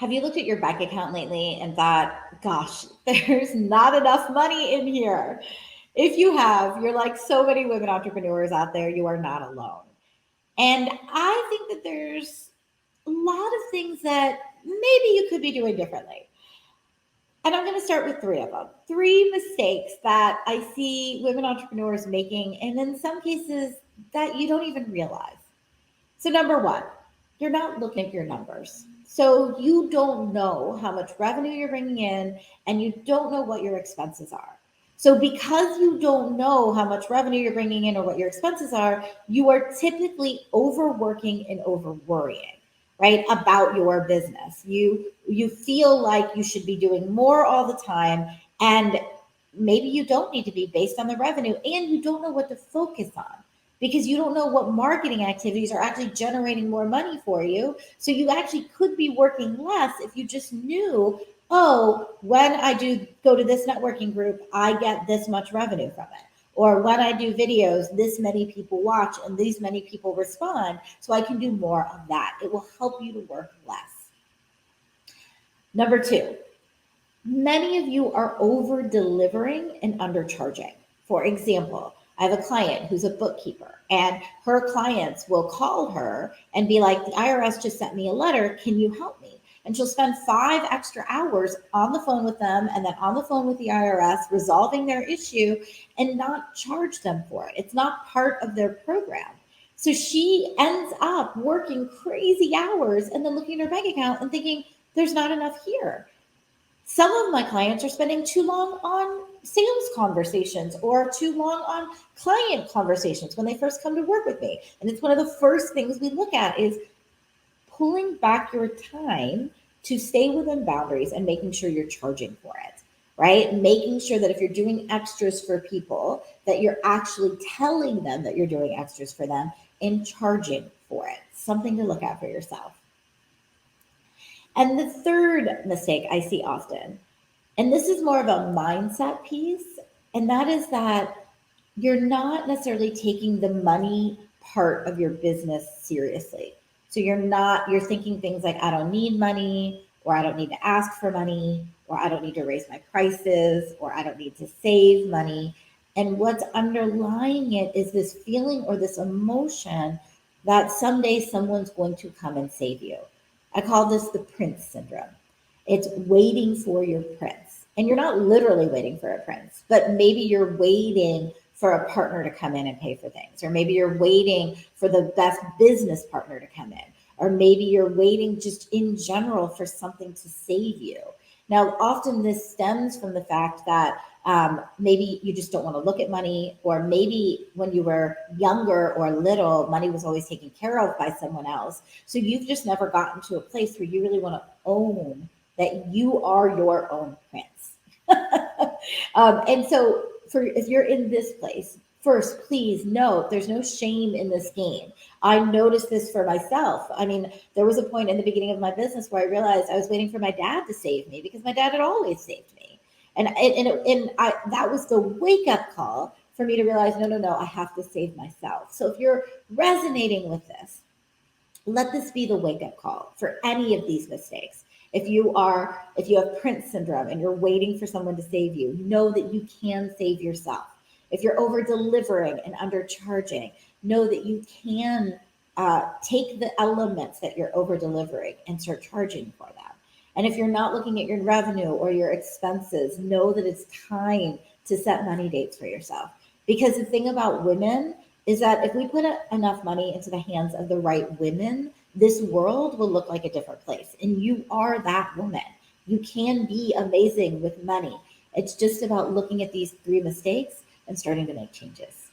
Have you looked at your bank account lately and thought, gosh, there's not enough money in here? If you have, you're like so many women entrepreneurs out there, you are not alone. And I think that there's a lot of things that maybe you could be doing differently. And I'm going to start with three of them. Three mistakes that I see women entrepreneurs making, and in some cases that you don't even realize. So, number one, you're not looking at your numbers. So, you don't know how much revenue you're bringing in, and you don't know what your expenses are. So, because you don't know how much revenue you're bringing in or what your expenses are, you are typically overworking and over worrying, right, about your business. You feel like you should be doing more all the time, and maybe you don't need to be based on the revenue, and you don't know what to focus on because you don't know what marketing activities are actually generating more money for you. So you actually could be working less if you just knew, oh, when I do go to this networking group, I get this much revenue from it. Or when I do videos, this many people watch and these many people respond. So I can do more of that. It will help you to work less. Number two, many of you are over delivering and undercharging. For example, I have a client who's a bookkeeper, and her clients will call her and be like, the IRS just sent me a letter. Can you help me? And she'll spend 5 extra hours on the phone with them and then on the phone with the IRS resolving their issue and not charge them for it. It's not part of their program. So she ends up working crazy hours and then looking at her bank account and thinking, there's not enough here. Some of my clients are spending too long on sales conversations or too long on client conversations when they first come to work with me. And it's one of the first things we look at is pulling back your time to stay within boundaries and making sure you're charging for it, right? Making sure that if you're doing extras for people, that you're actually telling them that you're doing extras for them and charging for it. Something to look at for yourself. And the third mistake I see often, and this is more of a mindset piece, and that is that you're not necessarily taking the money part of your business seriously. So you're thinking things like, I don't need money, or I don't need to ask for money, or I don't need to raise my prices, or I don't need to save money. And what's underlying it is this feeling or this emotion that someday someone's going to come and save you. I call this the prince syndrome. It's waiting for your prince. And you're not literally waiting for a prince, but maybe you're waiting for a partner to come in and pay for things. Or maybe you're waiting for the best business partner to come in. Or maybe you're waiting just in general for something to save you. Now, often this stems from the fact that maybe you just don't want to look at money, or maybe when you were younger or little, money was always taken care of by someone else. So you've just never gotten to a place where you really want to own that you are your own prince. And so, if you're in this place, first, please note there's no shame in this game. I noticed this for myself. I mean, there was a point in the beginning of my business where I realized I was waiting for my dad to save me because my dad had always saved me. That was the wake up call for me to realize, no, I have to save myself. So if you're resonating with this, let this be the wake up call for any of these mistakes. If you have Prince syndrome and you're waiting for someone to save you, know that you can save yourself. If you're over delivering and undercharging, know that you can take the elements that you're over delivering and start charging for them. And if you're not looking at your revenue or your expenses, know that it's time to set money dates for yourself. Because the thing about women is that if we put enough money into the hands of the right women, this world will look like a different place. And you are that woman. You can be amazing with money. It's just about looking at these three mistakes and starting to make changes.